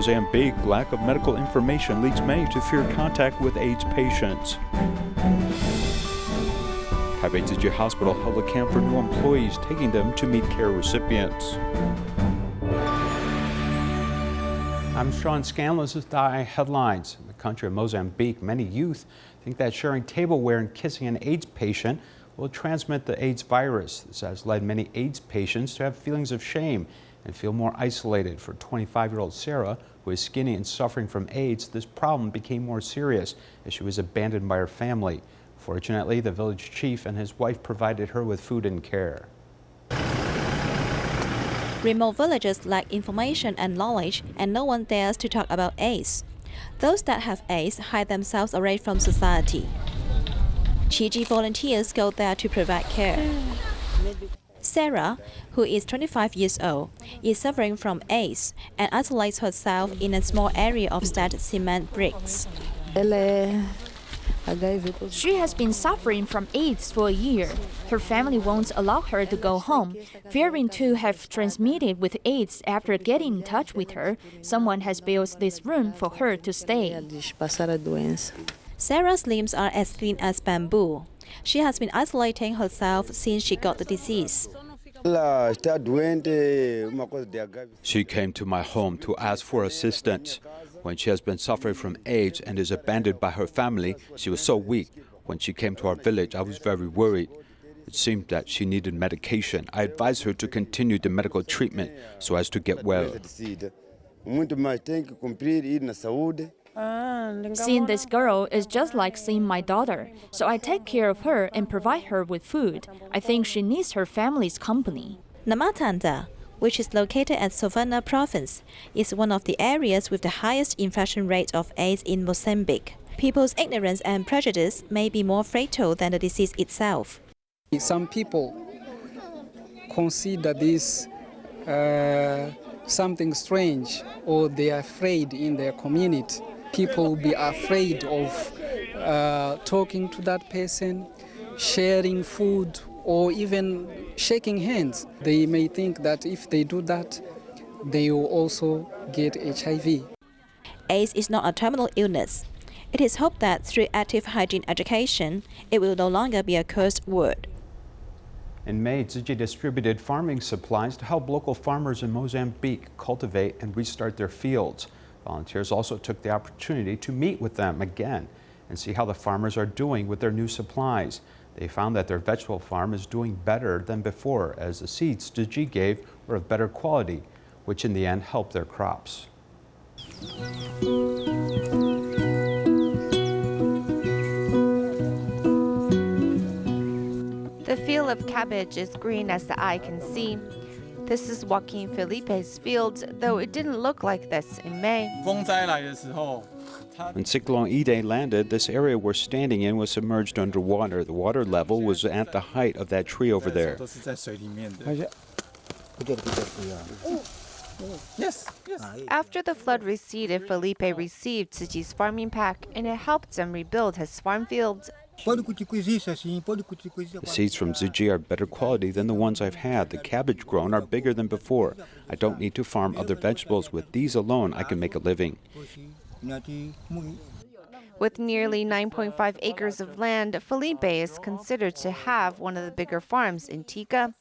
Mozambique, lack of medical information leads many to fear contact with AIDS patients. Taipei Tzu Chi Hospital held a camp for new employees, taking them to meet care recipients. I'm Sean Scanlon with the headlines. In the country of Mozambique, many youth think that sharing tableware and kissing an AIDS patient will transmit the AIDS virus. This has led many AIDS patients to have feelings of shame and feel more isolated. For 25-year-old Sarah, who is skinny and suffering from AIDS, this problem became more serious as she was abandoned by her family. Fortunately, the village chief and his wife provided her with food and care. Remote villages lack information and knowledge, and no one dares to talk about AIDS. Those that have AIDS hide themselves away from society. Chi volunteers go there to provide care. Sarah, who is 25 years old, is suffering from AIDS and isolates herself in a small area of stacked cement bricks. She has been suffering from AIDS for a year. Her family won't allow her to go home, fearing to have transmitted with AIDS. After getting in touch with her, someone has built this room for her to stay. Sarah's limbs are as thin as bamboo. She has been isolating herself since she got the disease. She came to my home to ask for assistance. When she has been suffering from AIDS and is abandoned by her family, she was so weak. When she came to our village, I was very worried. It seemed that she needed medication. I advised her to continue the medical treatment so as to get well. Seeing this girl is just like seeing my daughter, so I take care of her and provide her with food. I think she needs her family's company. Namatanda, which is located at Savannah province, is one of the areas with the highest infection rate of AIDS in Mozambique. People's ignorance and prejudice may be more fatal than the disease itself. Some people consider this something strange, or they are afraid in their community. People will be afraid of talking to that person, sharing food, or even shaking hands. They may think that if they do that, they will also get HIV. AIDS is not a terminal illness. It is hoped that through active hygiene education, it will no longer be a cursed word. In May, Tzu Chi distributed farming supplies to help local farmers in Mozambique cultivate and restart their fields. Volunteers also took the opportunity to meet with them again and see how the farmers are doing with their new supplies. They found that their vegetable farm is doing better than before, as the seeds Tzu Chi gave were of better quality, which in the end helped their crops. The field of cabbage is green as the eye can see. This is Joaquin Felipe's field, though it didn't look like this in May. When Cyclone Idai landed, this area we're standing in was submerged underwater. The water level was at the height of that tree over there. After the flood receded, Felipe received Tzu Chi's farming pack, and it helped him rebuild his farm field. The seeds from Tzu Chi are better quality than the ones I've had. The cabbage grown are bigger than before. I don't need to farm other vegetables. With these alone, I can make a living. With nearly 9.5 acres of land, Felipe is considered to have one of the bigger farms in Tika.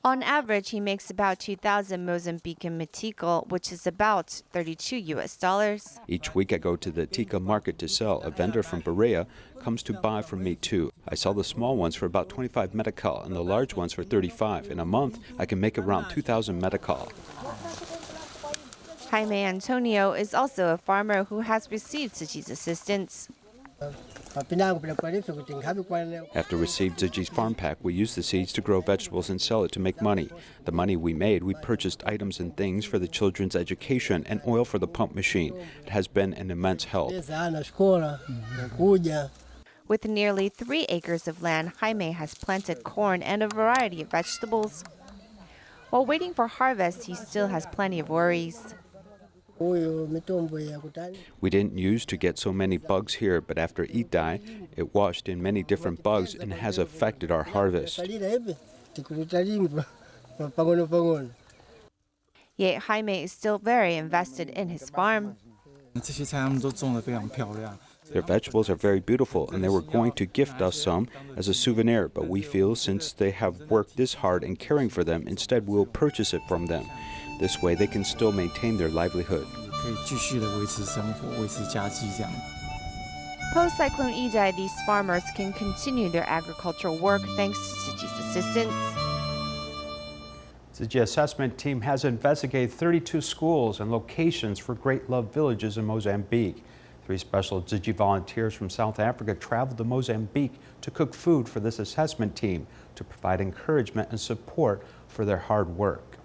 On average, he makes about 2,000 Mozambican metikal, which is about $32 US. Each week I go to the Tika market to sell. A vendor from Berea comes to buy from me too. I sell the small ones for about 25 metikal and the large ones for 35. In a month, I can make around 2,000 metikal. Jaime Antonio is also a farmer who has received Tzu Chi's assistance. After receiving Tzu Chi's farm pack, we used the seeds to grow vegetables and sell it to make money. The money we made, we purchased items and things for the children's education and oil for the pump machine. It has been an immense help. With nearly 3 acres of land, Jaime has planted corn and a variety of vegetables. While waiting for harvest, he still has plenty of worries. We didn't used to get so many bugs here, but after Idai, it washed in many different bugs and has affected our harvest. Yet Jaime is still very invested in his farm. Their vegetables are very beautiful, and they were going to gift us some as a souvenir, but we feel since they have worked this hard in caring for them, instead we will purchase it from them. This way they can still maintain their livelihood. Post-Cyclone Idai, these farmers can continue their agricultural work thanks to Tzu Chi's assistance. The Tzu Chi assessment team has investigated 32 schools and locations for Great Love villages in Mozambique. 3 special Tzu Chi volunteers from South Africa traveled to Mozambique to cook food for this assessment team to provide encouragement and support for their hard work.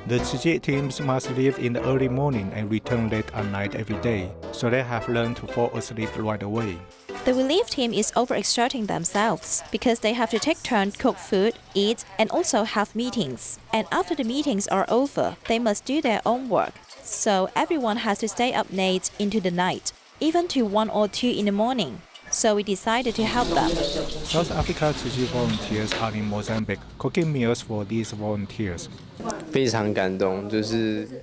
The Tzu Chi teams must leave in the early morning and return late at night every day, so they have learned to fall asleep right away. The relief team is overexerting themselves because they have to take turns cook food, eat, and also have meetings. And after the meetings are over, they must do their own work. So everyone has to stay up late into the night, even to 1 or 2 in the morning. So we decided to help them. South Africa Tzu Chi volunteers are in Mozambique, cooking meals for these volunteers.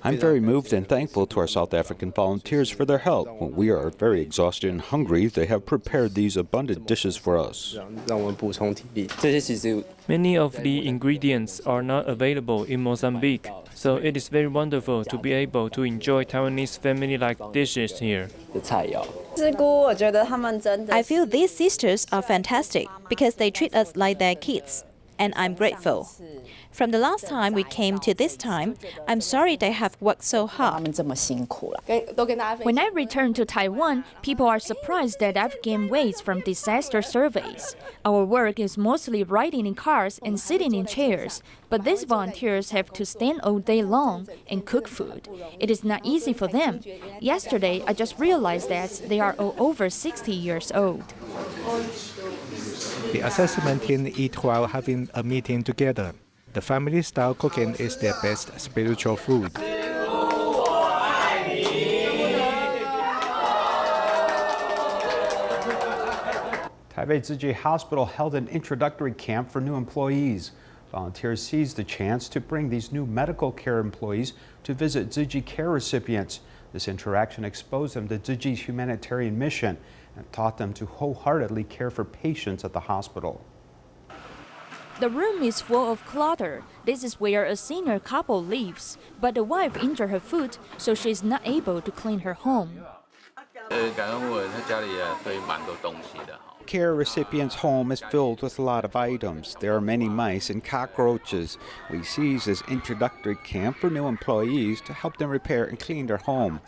I'm very moved and thankful to our South African volunteers for their help. When we are very exhausted and hungry, they have prepared these abundant dishes for us. Many of the ingredients are not available in Mozambique, so it is very wonderful to be able to enjoy Taiwanese family-like dishes here. I feel these sisters are fantastic because they treat us like their kids, and I'm grateful. From the last time we came to this time, I'm sorry they have worked so hard. When I return to Taiwan, people are surprised that I've gained weight from disaster surveys. Our work is mostly riding in cars and sitting in chairs, but these volunteers have to stand all day long and cook food. It is not easy for them. Yesterday, I just realized that they are all over 60 years old. The assessment team eat while having a meeting together. The family-style cooking is their best spiritual food. Taipei Tzu Chi Hospital held an introductory camp for new employees. Volunteers seized the chance to bring these new medical care employees to visit Tzu Chi care recipients. This interaction exposed them to Tzu Chi's humanitarian mission and taught them to wholeheartedly care for patients at the hospital. The room is full of clutter. This is where a senior couple lives, but the wife injured her foot, so she is not able to clean her home. Care recipient's home is filled with a lot of items. There are many mice and cockroaches. We seized this introductory camp for new employees to help them repair and clean their home.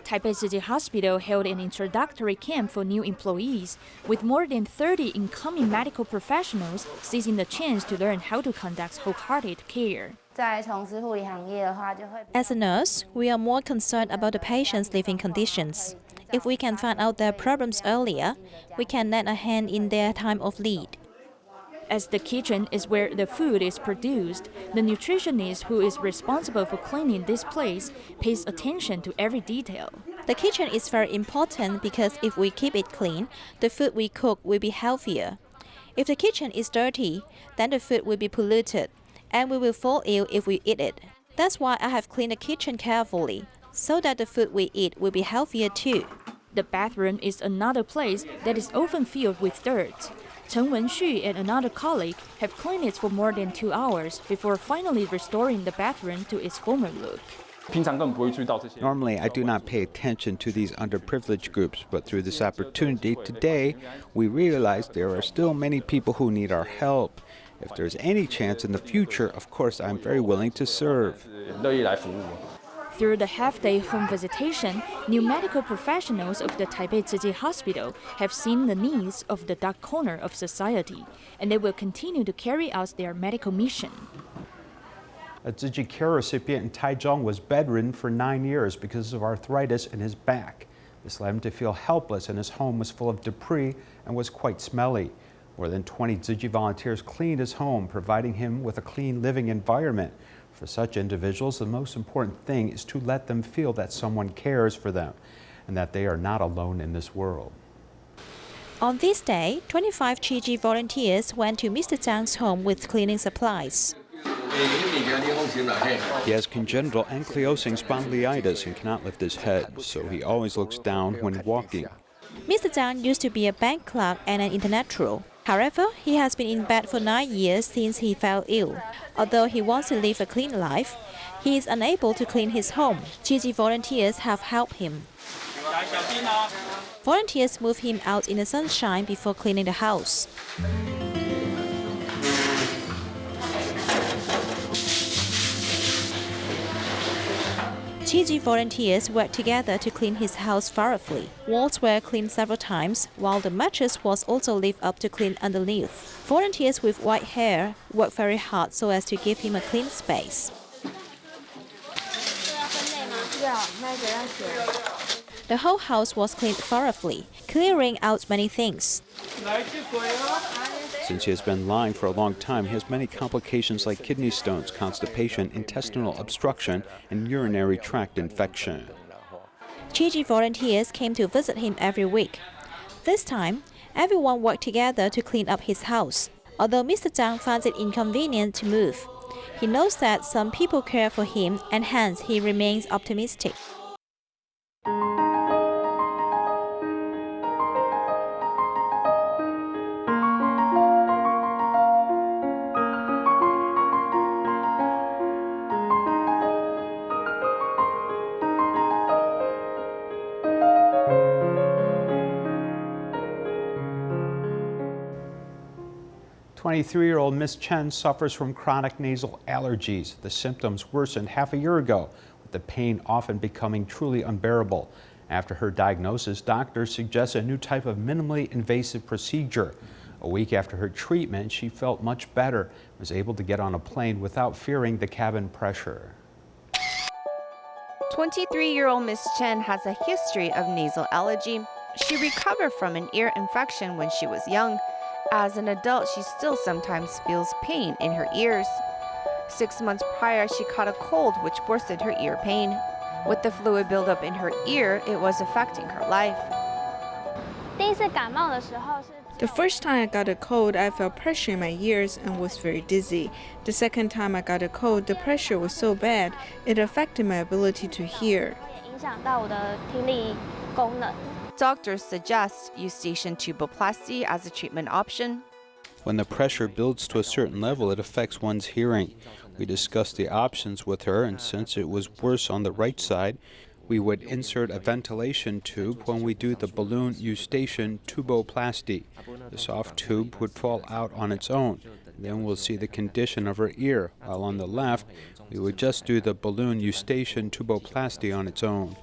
Taipei Tzu Chi Hospital held an introductory camp for new employees, with more than 30 incoming medical professionals seizing the chance to learn how to conduct wholehearted care. As a nurse, we are more concerned about the patient's living conditions. If we can find out their problems earlier, we can lend a hand in their time of need. As the kitchen is where the food is produced, the nutritionist who is responsible for cleaning this place pays attention to every detail. The kitchen is very important because if we keep it clean, the food we cook will be healthier. If the kitchen is dirty, then the food will be polluted, and we will fall ill if we eat it. That's why I have cleaned the kitchen carefully, so that the food we eat will be healthier too. The bathroom is another place that is often filled with dirt. Chen Wenxu and another colleague have cleaned it for more than 2 hours before finally restoring the bathroom to its former look. Normally, I do not pay attention to these underprivileged groups, but through this opportunity today, we realize there are still many people who need our help. If there's any chance in the future, of course, I'm very willing to serve. Through the half-day home visitation, new medical professionals of the Taipei Tzu Chi Hospital have seen the needs of the dark corner of society, and they will continue to carry out their medical mission. A Tzu Chi care recipient in Taichung was bedridden for 9 years because of arthritis in his back. This led him to feel helpless, and his home was full of debris and was quite smelly. More than 20 Tzu Chi volunteers cleaned his home, providing him with a clean living environment. For such individuals, the most important thing is to let them feel that someone cares for them and that they are not alone in this world. On this day, 25 Chi Chi volunteers went to Mr. Zhang's home with cleaning supplies. He has congenital ankylosing spondylitis and cannot lift his head, so he always looks down when walking. Mr. Zhang used to be a bank clerk and an intellectual. However, he has been in bed for 9 years since he fell ill. Although he wants to live a clean life, he is unable to clean his home. Chi Chi volunteers have helped him. Volunteers move him out in the sunshine before cleaning the house. Chi Chi volunteers worked together to clean his house thoroughly. Walls were cleaned several times, while the mattress was also lifted up to clean underneath. Volunteers with white hair worked very hard so as to give him a clean space. The whole house was cleaned thoroughly, clearing out many things. Since he has been lying for a long time, he has many complications like kidney stones, constipation, intestinal obstruction, and urinary tract infection. Chi Chi volunteers came to visit him every week. This time, everyone worked together to clean up his house. Although Mr. Zhang finds it inconvenient to move, he knows that some people care for him and hence he remains optimistic. "23-year-old Miss Chen suffers from chronic nasal allergies. The symptoms worsened half a year ago, with the pain often becoming truly unbearable. After her diagnosis, doctors suggest a new type of minimally invasive procedure. A week after her treatment, she felt much better and was able to get on a plane without fearing the cabin pressure. 23-year-old Miss Chen has a history of nasal allergy. She recovered from an ear infection when she was young. As an adult, she still sometimes feels pain in her ears. 6 months prior, she caught a cold which worsened her ear pain. With the fluid buildup in her ear, it was affecting her life. The first time I got a cold, I felt pressure in my ears and was very dizzy. The second time I got a cold, the pressure was so bad, it affected my ability to hear. Doctors suggest eustachian tuboplasty as a treatment option. When the pressure builds to a certain level, it affects one's hearing. We discussed the options with her, and since it was worse on the right side, we would insert a ventilation tube when we do the balloon eustachian tuboplasty. The soft tube would fall out on its own. Then we'll see the condition of her ear, while on the left, we would just do the balloon eustachian tuboplasty on its own.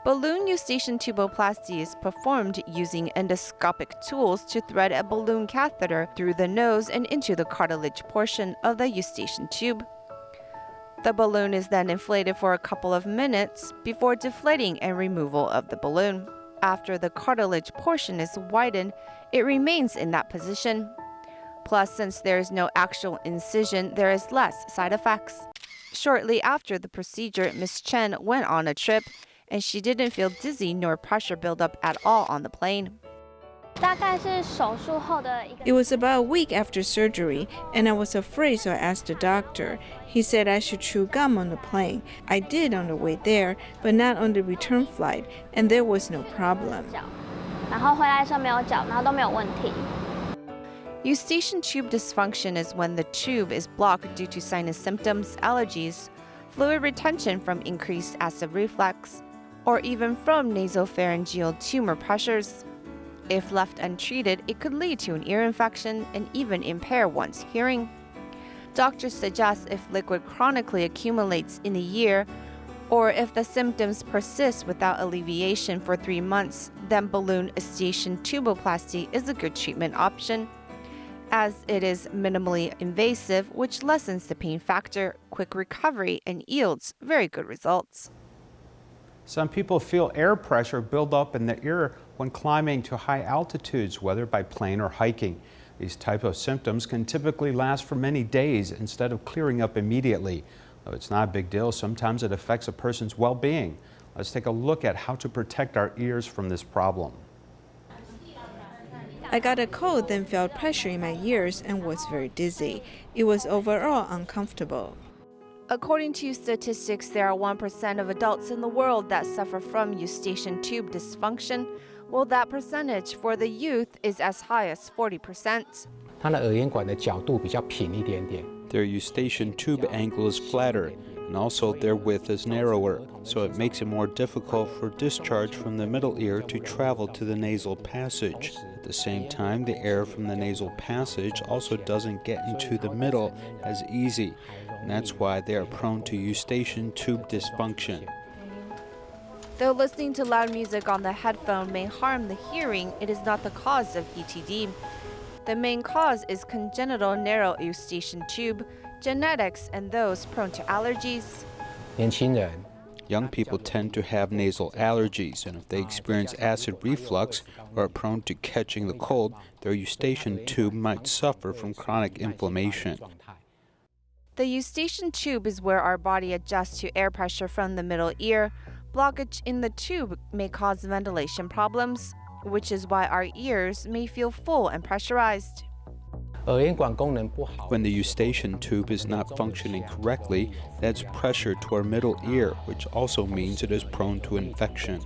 Balloon eustachian tuboplasty is performed using endoscopic tools to thread a balloon catheter through the nose and into the cartilage portion of the eustachian tube. The balloon is then inflated for a couple of minutes before deflating and removal of the balloon. After the cartilage portion is widened, it remains in that position. Plus, since there is no actual incision, there is less side effects. Shortly after the procedure, Ms. Chen went on a trip, and she didn't feel dizzy nor pressure buildup at all on the plane. It was about a week after surgery, and I was afraid, so I asked the doctor. He said I should chew gum on the plane. I did on the way there, but not on the return flight, and there was no problem. Eustachian tube dysfunction is when the tube is blocked due to sinus symptoms, allergies, fluid retention from increased acid reflux, or even from nasopharyngeal tumor pressures. If left untreated, it could lead to an ear infection and even impair one's hearing. Doctors suggest if liquid chronically accumulates in the ear, or if the symptoms persist without alleviation for 3 months, then balloon eustachian tuboplasty is a good treatment option, as it is minimally invasive, which lessens the pain factor, quick recovery, and yields very good results. Some people feel air pressure build up in the ear when climbing to high altitudes, whether by plane or hiking. These type of symptoms can typically last for many days instead of clearing up immediately. Though it's not a big deal, sometimes it affects a person's well-being. Let's take a look at how to protect our ears from this problem. I got a cold, then felt pressure in my ears and was very dizzy. It was overall uncomfortable. According to statistics, there are 1% of adults in the world that suffer from eustachian tube dysfunction, while that percentage for the youth is as high as 40%. 它的耳咽管的角度比较平一点点。 Their eustachian tube angle is flatter, and also their width is narrower, so it makes it more difficult for discharge from the middle ear to travel to the nasal passage. At the same time, the air from the nasal passage also doesn't get into the middle as easy, and that's why they are prone to eustachian tube dysfunction. Though listening to loud music on the headphone may harm the hearing, it is not the cause of ETD. The main cause is congenital narrow eustachian tube, genetics, and those prone to allergies. 年轻人 Young people tend to have nasal allergies, and if they experience acid reflux or are prone to catching the cold, their eustachian tube might suffer from chronic inflammation. The eustachian tube is where our body adjusts to air pressure from the middle ear. Blockage in the tube may cause ventilation problems, which is why our ears may feel full and pressurized. 耳咽管功能不好。 When the eustachian tube is not functioning correctly, it adds pressure to our middle ear, which also means it is prone to infection.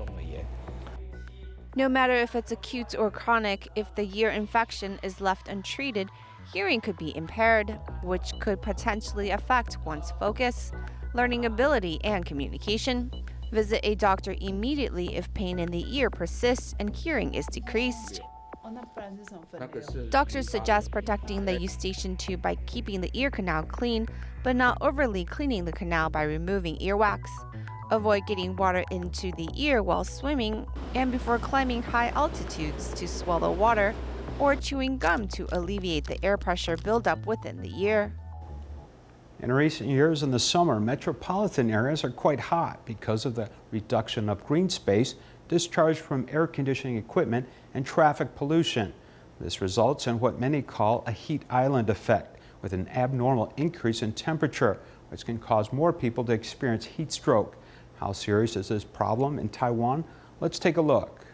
No matter if it's acute or chronic, if the ear infection is left untreated, hearing could be impaired, which could potentially affect one's focus, learning ability, and communication. Visit a doctor immediately if pain in the ear persists and hearing is decreased. Doctors suggest protecting the eustachian tube by keeping the ear canal clean, but not overly cleaning the canal by removing earwax. Avoid getting water into the ear while swimming and before climbing high altitudes to swallow water, or chewing gum to alleviate the air pressure buildup within the ear. In recent years in the summer, metropolitan areas are quite hot because of the reduction of green space, discharge from air conditioning equipment, and traffic pollution. This results in what many call a heat island effect, with an abnormal increase in temperature, which can cause more people to experience heat stroke. How serious is this problem in Taiwan? Let's take a look.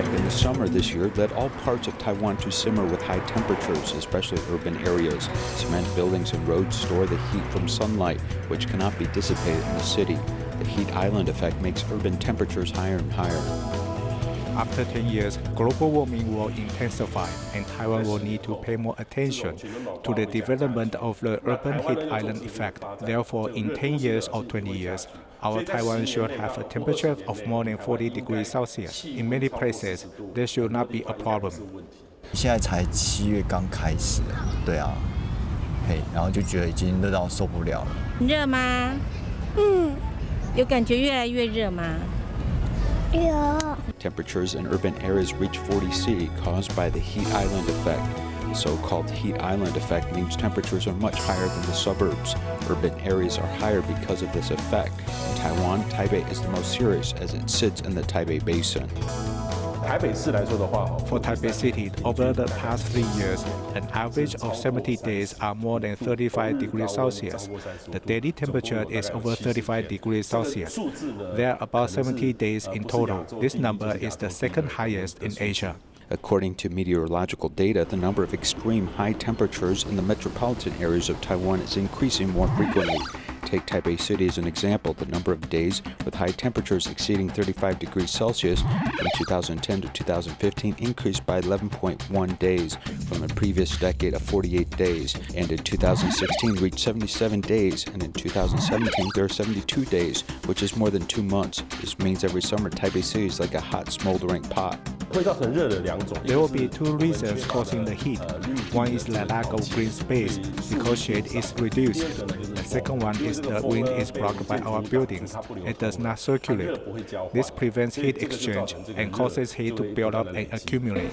In the summer this year led all parts of Taiwan to simmer with high temperatures, especially urban areas. Cement buildings and roads store the heat from sunlight, which cannot be dissipated in the city. The heat island effect makes urban temperatures higher and higher. After 10 years, global warming will intensify, and Taiwan will need to pay more attention to the development of the urban heat island effect. Therefore, in 10 years or 20 years, our Taiwan should have a temperature of more than 40 degrees Celsius. In many places, there should not be a problem. 现在才7月刚开始，对啊，嘿，然后就觉得已经热到受不了了。热吗？有感觉越来越热吗？ Temperatures in urban areas reach 40 C, caused by the heat island effect. The so-called heat island effect means temperatures are much higher than the suburbs. Urban areas are higher because of this effect. In Taiwan, Taipei is the most serious as it sits in the Taipei Basin. For Taipei City, over the past 3 years, an average of 70 days are more than 35 degrees Celsius. The daily temperature is over 35 degrees Celsius. There are about 70 days in total. This number is the second highest in Asia. According to meteorological data, the number of extreme high temperatures in the metropolitan areas of Taiwan is increasing more frequently. Take Taipei City as an example. The number of days with high temperatures exceeding 35 degrees Celsius from 2010 to 2015 increased by 11.1 days from the previous decade of 48 days, and in 2016 reached 77 days, and in 2017 there are 72 days, which is more than 2 months. This means every summer Taipei City is like a hot smoldering pot. There will be 2 reasons causing the heat. One is the lack of green space because shade is reduced. The second one is the wind is blocked by our buildings. It does not circulate. This prevents heat exchange and causes heat to build up and accumulate.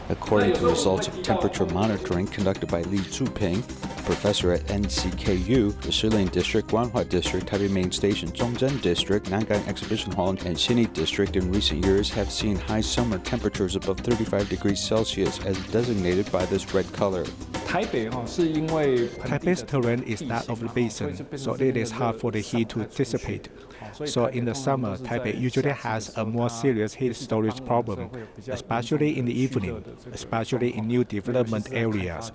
According to results of temperature monitoring conducted by Li Zuping, professor at NCKU, the Shilin District, Guanhua District, Taipei Main Station, Zhongzhen District, Nangang Exhibition Hall, and Xinyi District in recent years have seen high summer temperatures above 35 degrees Celsius as designated by this red color. Taipei's terrain is that of the basin, so it is hard for the heat to dissipate. So in the summer, Taipei usually has a more serious heat storage problem, especially in the evening, especially in new development areas.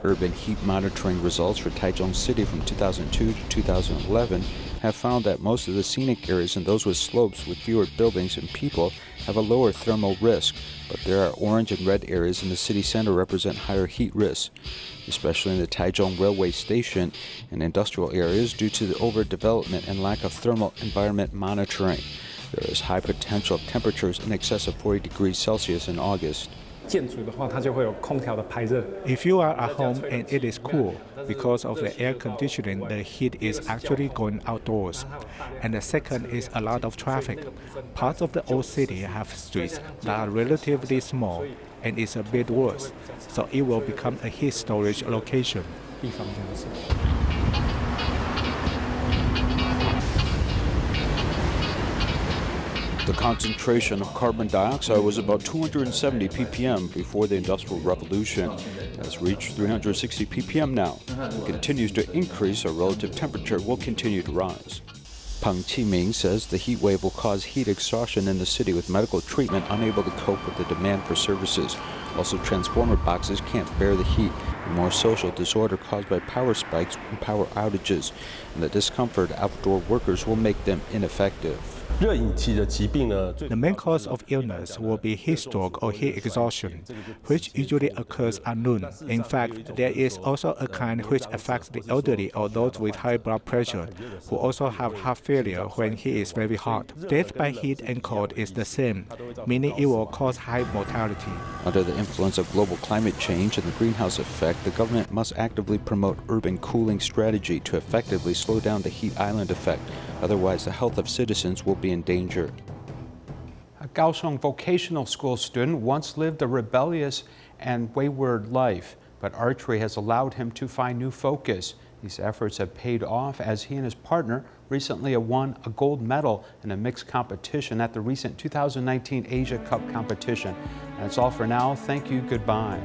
Urban heat monitoring results for Taichung City from 2002 to 2011 have found that most of the scenic areas and those with slopes with fewer buildings and people have a lower thermal risk, but there are orange and red areas in the city center represent higher heat risks, especially in the Taichung railway station and industrial areas due to the overdevelopment and lack of thermal environment monitoring. There is high potential of temperatures in excess of 40 degrees Celsius in August. If you are at home and it is cool, because of the air conditioning, the heat is actually going outdoors. And the second is a lot of traffic. Parts of the old city have streets that are relatively small, and it's a bit worse, so it will become a heat storage location. The concentration of carbon dioxide was about 270 ppm before the Industrial Revolution. It has reached 360 ppm now. It continues to increase, our relative temperature will continue to rise. Peng Qiming says the heat wave will cause heat exhaustion in the city with medical treatment unable to cope with the demand for services. Also, transformer boxes can't bear the heat, and more social disorder caused by power spikes and power outages, and the discomfort of outdoor workers will make them ineffective. The main cause of illness will be heat stroke or heat exhaustion, which usually occurs at noon. In fact, there is also a kind which affects the elderly or those with high blood pressure, who also have heart failure when heat is very hot. Death by heat and cold is the same, meaning it will cause high mortality. Under the influence of global climate change and the greenhouse effect, the government must actively promote urban cooling strategy to effectively slow down the heat island effect. Otherwise, the health of citizens will be in danger. A Kaohsiung vocational school student once lived a rebellious and wayward life, but archery has allowed him to find new focus. These efforts have paid off as he and his partner recently won a gold medal in a mixed competition at the recent 2019 Asia Cup competition. That's all for now. Thank you. Goodbye.